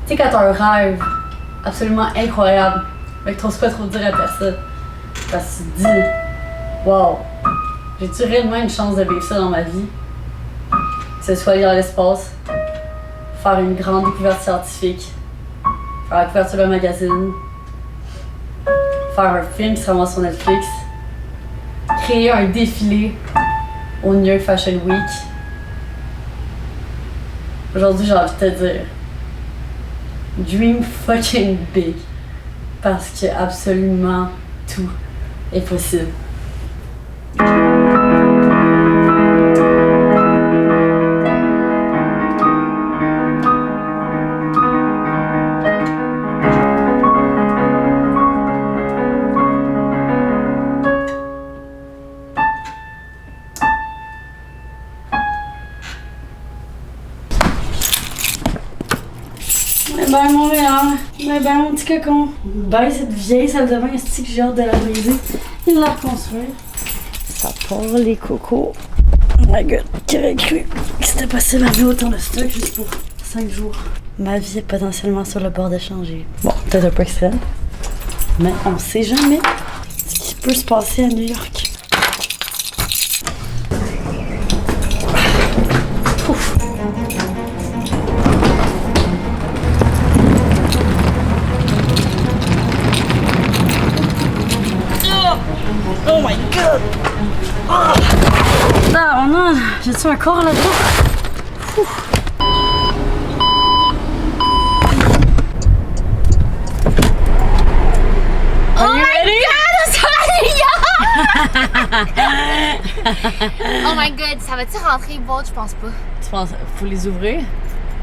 Tu sais, quand t'as un rêve absolument incroyable, mais que t'oses pas trop dire à personne, parce que tu te dis, wow, j'ai-tu réellement une chance de vivre ça dans ma vie? Que ce soit aller dans l'espace, faire une grande découverte scientifique, faire la couverture d'un magazine, faire un film qui se ramasse sur Netflix, créer un défilé au New York Fashion Week. Aujourd'hui, j'ai envie de te dire, dream fucking big, parce que absolument tout est possible. Ben Montréal, ben mon petit cocon. Ben cette vieille salle de bain, est-ce que j'ai hâte de la briser et de la reconstruire. Ça part les cocos. Oh my god, qui aurait cru que c'était possible d'avoir autant de stock juste pour 5 jours. Ma vie est potentiellement sur le bord de changer. Bon, peut-être un peu extrême, mais on sait jamais ce qui peut se passer à New York. Ouf. Oh my god! Oh, ah, non, j'ai-tu un corps là-dedans? Oh my god, ça va New York! Oh my god, ça va-tu rentrer beau? Je pense pas. Tu penses, faut les ouvrir?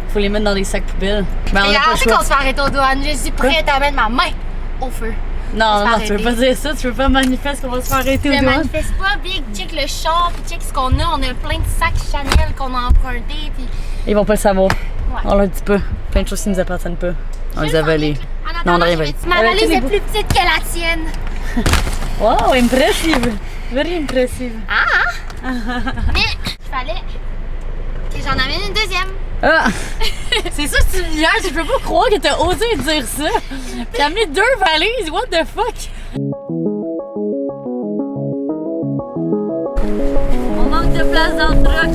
Faut les mettre dans des sacs poubelles. Ben, on a pas le choix. Quand tu vas arrêter aux douanes, je suis prête à mettre ma main au feu. Non, non, tu veux pas dire ça, tu veux pas manifester qu'on va se faire arrêter aux Je douanes. manifeste pas, Big, check le char, puis check ce qu'on a. On a plein de sacs Chanel qu'on a empruntés, puis... Ils vont pas le savoir. Ouais. On leur dit pas. Plein de choses qui nous appartiennent pas. On les a volées. Non, on a rien volé. Ma valise est plus petite que la tienne. Wow, impressive! Very impressive. Ah! Mais il fallait que j'en amène une deuxième. Ah! C'est ça que tu me niaises, je peux pas croire que t'as osé dire ça! T'as amené 2 valises, what the fuck? On manque de place dans le truck!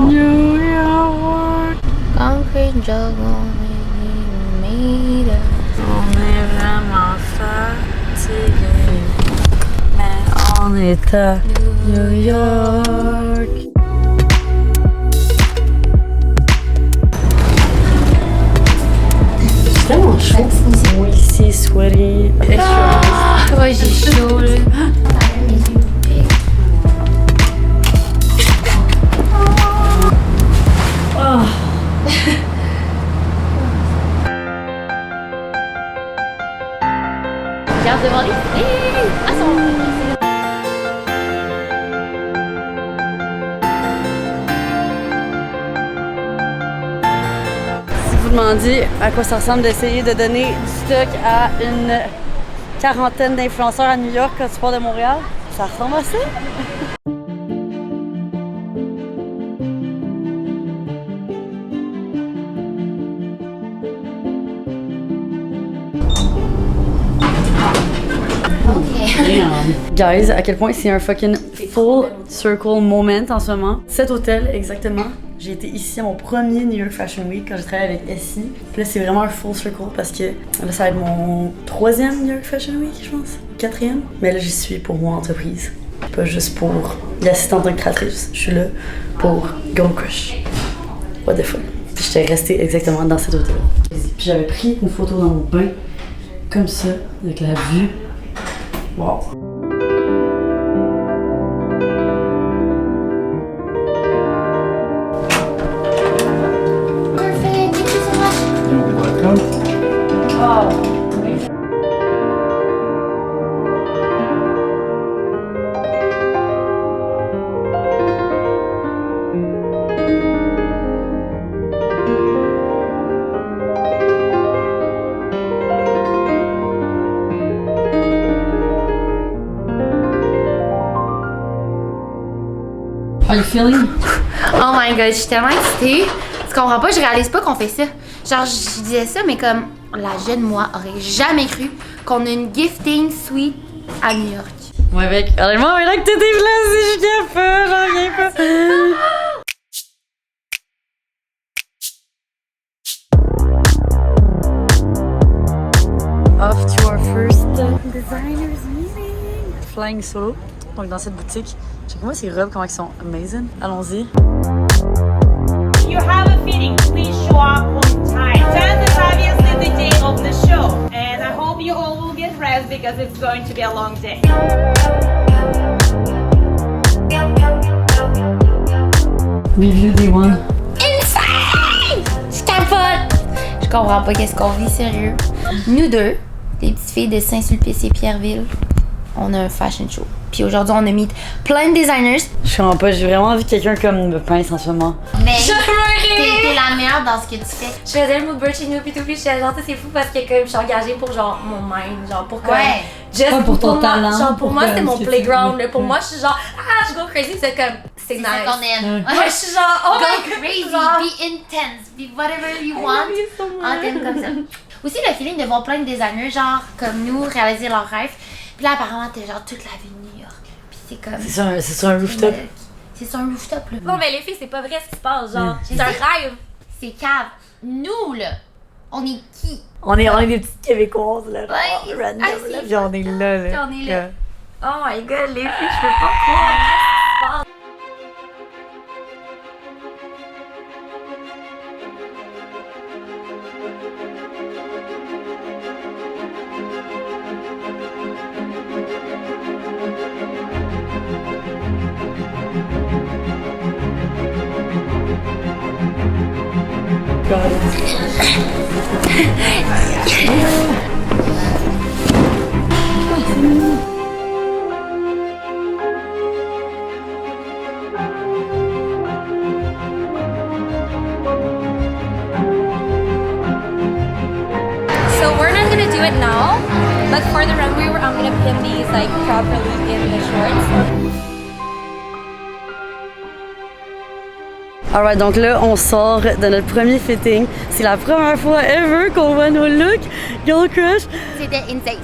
New York! Concrete jungle made of... On est vraiment fatigué. On est à New York. C'est tellement chaud. Oui, c'est sweaty. Ouais, j'ai chaud là. Oh. Regarde devant les filles. Ah, ça va. Si vous demandez à quoi ça ressemble d'essayer de donner du stock à une quarantaine d'influenceurs à New York quand tu pars de Montréal, ça ressemble à ça. Guys, à quel point c'est un fucking full circle moment en ce moment. Cet hôtel, exactement. J'ai été ici à mon premier New York Fashion Week quand j'ai travaillé avec Essie. Puis là, c'est vraiment un full circle parce que là, ça va être mon 3e New York Fashion Week, je pense. 4e. Mais là, j'y suis pour mon entreprise. Pas juste pour l'assistante de créatrice. Je suis là pour Go Crush. What the fuck. Puis j'étais restée exactement dans cet hôtel. Puis j'avais pris une photo dans mon bain, comme ça, avec la vue. Wow. Perfect, thank you so much. You're welcome. Oh. Are you feeling? Oh my god, je suis tellement excitée. Tu comprends pas, je réalise pas qu'on fait ça. Genre, je disais ça, mais comme la jeune moi aurait jamais cru qu'on a une gifting suite à New York. Ouais, mec, honnêtement, mais là que t'étais placée, je viens pas, j'en viens pas. Off to our first designers meeting. Flying solo. Donc dans cette boutique, check-moi ces robes, comment elles sont amazing. Allons-y. If you have a fitting, please show up on time. 10th is obviously the day of the show, and I hope you all will get rest because it's going to be a long day. Review day one. Insane! Je capote! Je comprends pas qu'est-ce qu'on vit, sérieux. Nous deux, les petites filles de Saint-Sulpice-et-Pierreville, on a un fashion show. Puis aujourd'hui, on a mis plein de designers. Je comprends pas, j'ai vraiment envie que quelqu'un comme me pince en ce moment. Mais t'es la meilleure dans ce que tu fais. Je faisais le moodboard chez nous pis tout, pis j'étais genre, c'est fou parce que comme je suis engagée pour genre mon mind, genre pour comme. Ouais. Just Pas pour ton moi, talent, genre pour moi, pour c'était ce mon que tu playground. veux. Là. Pour moi, je suis genre, je go crazy, c'est comme, c'est nice. C'est ça qu'on aime. Moi, je suis genre, oh Go my god. crazy, genre, be intense, be whatever you want. En thème comme ça. Aussi, le feeling de voir plein de designers, genre comme nous, réaliser leurs rêves. Puis là, apparemment, t'es genre toute la ville de New York. Puis c'est comme. C'est sur un rooftop. C'est sur un rooftop, là. Non, mais les filles, c'est pas vrai ce qui se passe. Genre, Je c'est un sais. rêve. C'est cave. Nous, là, on est qui? On est des petites Québécoises là. Ouais. Random Ah, c'est là. Puis on est là. Puis on est là. Oh my god, les filles, je peux pas croire. So we're not gonna do it now, but for the runway, I'm gonna pin these like properly in the shorts. Alright, donc là, on sort de notre premier fitting. C'est la première fois ever qu'on voit nos looks Girl Crush C'était insane.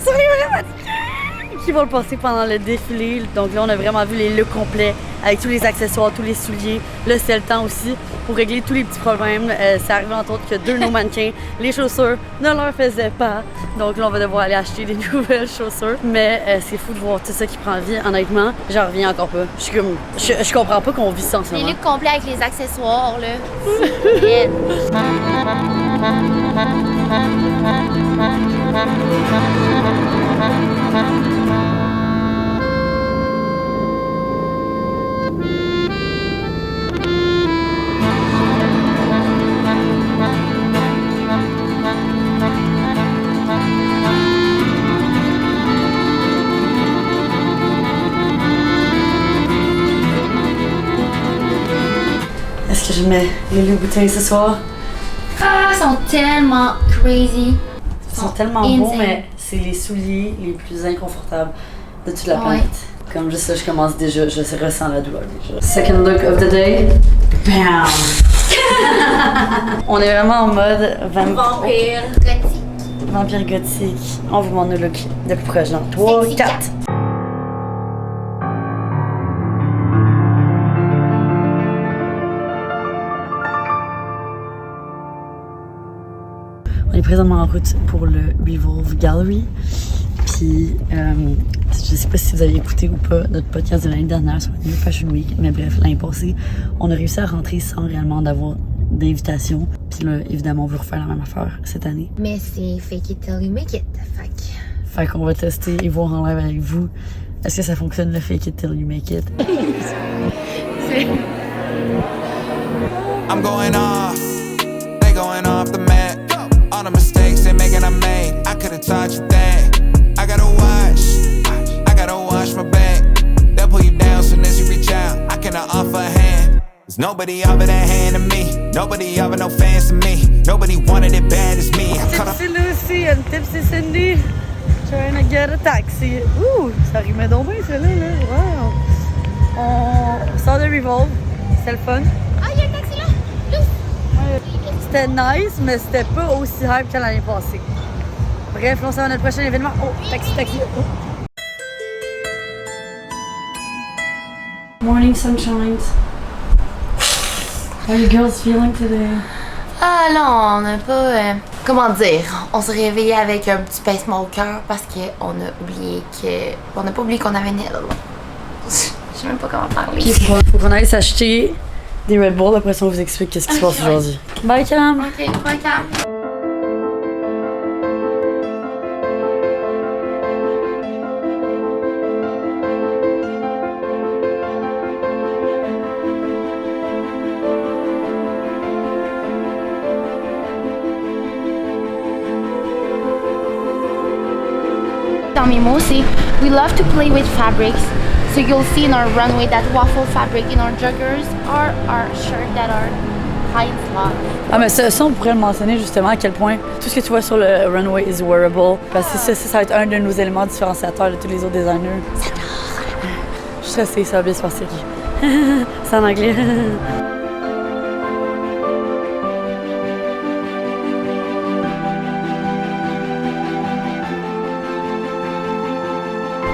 qui vont le passer pendant le défilé. Donc là, on a vraiment vu les looks complets avec tous les accessoires, tous les souliers. Là, c'est le temps aussi pour régler tous les petits problèmes. C'est arrivé entre autres que 2 de nos mannequins, les chaussures ne leur faisaient pas. Donc là, on va devoir aller acheter des nouvelles chaussures. Mais c'est fou de voir tout ça qui prend vie. Honnêtement, j'en reviens encore pas. Je suis comme, je comprends pas qu'on vit ça en ce Les moment. looks complets avec les accessoires, là. C'est raide. Est-ce que je mets les Louboutins ce soir? Ah, ils sont tellement crazy. Ils sont tellement insane. beaux, mais c'est les souliers les plus inconfortables de toute la Ouais. planète. Comme juste ça, je commence déjà, je ressens la douleur déjà. Second look of the day. Bam! On est vraiment en mode Vampire. Gothique. vampire gothique. On vous montre nos looks de plus proche dans 3, Sexy 4. On est présentement en route pour le Revolve Gallery. Puis, je sais pas si vous avez écouté ou pas notre podcast de l'année dernière sur la New Fashion Week, mais bref, l'année passée, on a réussi à rentrer sans réellement d'avoir d'invitation. Puis là, évidemment, on veut refaire la même affaire cette année. Mais c'est fake it till you make it. Fait qu'on va tester et voir en live avec vous. Est-ce que ça fonctionne le fake it till you make it? I'm going off, they going off the map. All the mistakes they making I made, I could've taught you that. I gotta wash my back. They'll pull you down soon as you reach out. I cannot offer a hand. There's nobody offered a hand to me. Nobody offered no fans to me. Nobody wanted it bad as me. I caught Tipsy Lucy and Tipsy Cindy trying to get a taxi. Ouh, ça rimait donc bien, celle-là, là. Wow! On sort de Revolve. C'était le fun. Ah, il y a un taxi là! C'était nice, mais c'était pas aussi hype que l'année passée. Bref, là, on s'en va à notre prochain événement. Oh, taxi. Oh. Morning sunshines. How are you girls feeling today? Ah non, on n'a pas... comment dire? On s'est réveillé avec un petit pincement au cœur parce qu'on a oublié que... On n'a pas oublié qu'on avait une aile. Je sais même pas comment parler. Il faut qu'on aille s'acheter des Red Bull. Après ça, on vous explique qu'est-ce qui se passe aujourd'hui. Bye, Cam! Ok, bye Cam. Dans mes mots, c'est we love to play with fabrics. So you'll see in our runway that waffle fabric in our joggers or our shirt that are high in slot. Ah, mais ça, on pourrait le mentionner justement à quel point tout ce que tu vois sur le runway is wearable. Parce que ça va être un de nos éléments différenciateurs de tous les autres designers. Je suis stressée, ça va bien se passer. C'est en anglais.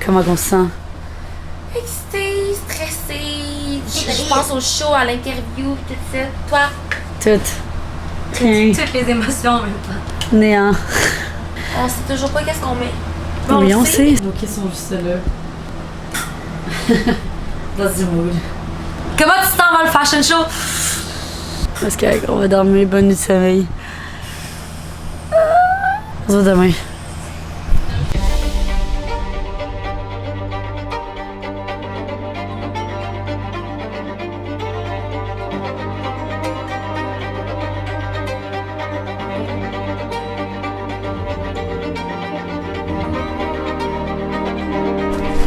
Comment on se sent? Excitée, stressée. Je pense au show, à l'interview, tout ça. Toi? Tout. Rien. Toutes les émotions en même temps. Néant. On sait toujours pas qu'est-ce qu'on met. Oui, on sait. Nos questions sont juste là. That's the mood. Comment tu te sens avant le fashion show? Parce qu'on va dormir, bonne nuit de sommeil. On se voit demain.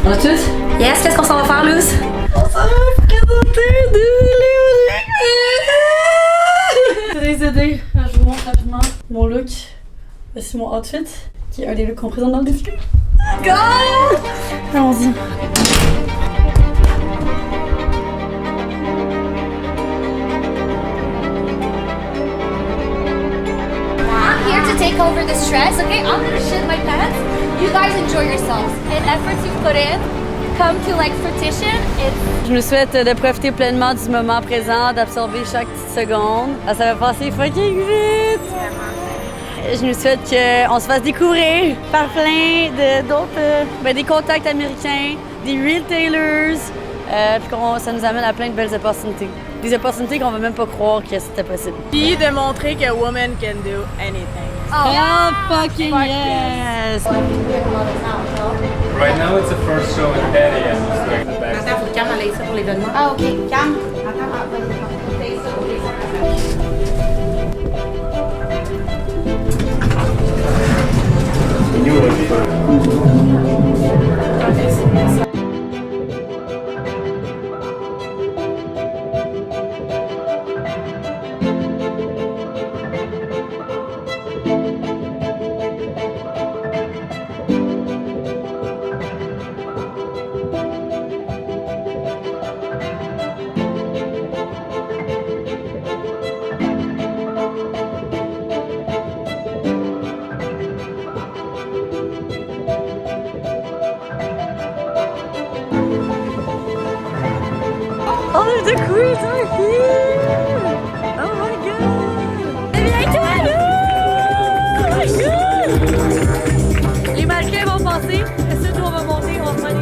On a tout? Yes, qu'est-ce qu'on s'en va faire, Luz? On s'en va présenter de les aider. Je vous montre rapidement mon look. Voici mon outfit, qui est un des looks qu'on présente dans le défilé. Go! Allons-y. I'm here to take over this dress, okay? I'm gonna shit my pants. You guys enjoy yourselves. And efforts you've put in come to like fruition. Je me souhaite de profiter pleinement du moment présent, d'absorber chaque petite seconde. Ça va passer fucking vite! Je me souhaite qu'on se fasse découvrir par plein d'autres, des contacts américains, des retailers, puis ça nous amène à plein de belles opportunités. Des opportunités qu'on va même pas croire que c'était possible. Puis de montrer que women can do anything. Oh, fucking yes! Right now it's the first show in Paris. I'm just going to the back. Attends, faut que Cam aille ça pour l'événement. Ah, ok. Cam, attends. You will be fine. All of the queens are here! Oh my god! Oh my god! Les mannequins vont passer, ensuite on va monter, on va faire des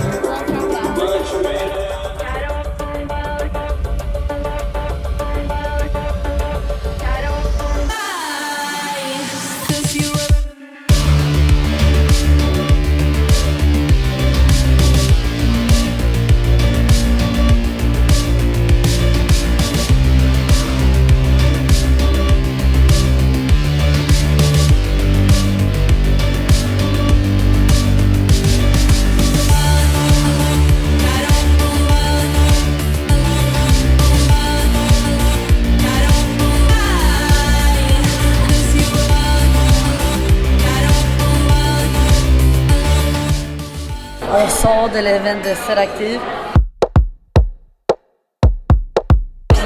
On sort de l'événement de Set Active.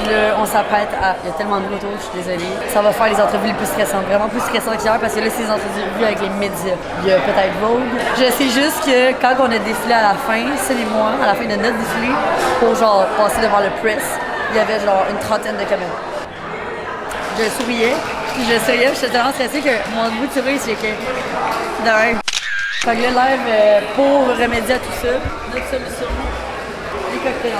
là, on s'apprête à... Il y a tellement de retours, je suis désolée. Ça va faire les entrevues les plus stressantes, vraiment plus stressantes qu'hier parce que là, c'est les entrevues avec les médias. Il y a peut-être Vogue. Je sais juste que quand on a défilé à la fin, c'est les mois, à la fin de notre défilé, pour genre passer devant le press, il y avait genre une trentaine de caméras. Je souriais, puis je souriais, puis j'étais tellement stressée que mon bout de sourire, c'est que... D'un. Fait que le live, pour remédier à tout ça, notre solution, les cocktails.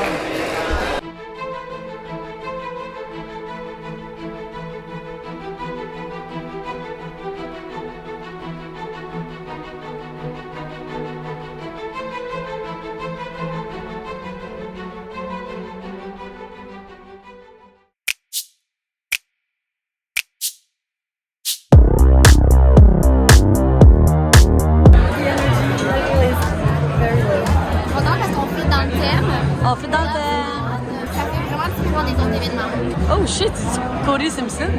On fait dans le thème. Ça fait vraiment différent des autres événements. Oh shit, c'est Cody Simpson.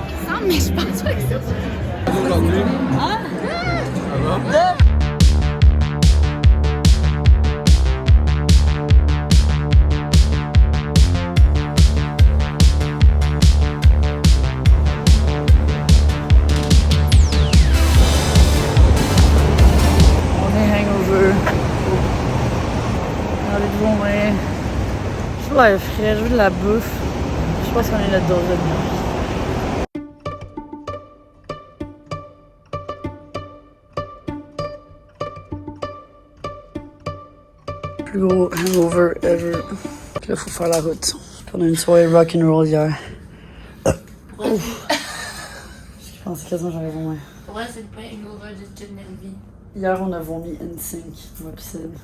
Il semble, mais je pense pas que c'est ça. Aujourd'hui. Ah! On est hangover. Ouais. Je veux l'air frais, je veux de la bouffe. Je sais pas si on est là-dedans. Plus gros hangover ever. Puis là, faut faire la route. On a une soirée rock'n'roll hier. Ouf. Je pense que quasiment j'avais vomi. Ouais, c'est le point hangover de toute notre vie. Hier, on a vomi NSYNC, moi pis Seb.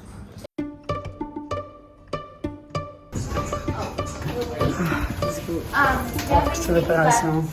Let's go. C'est l'opération.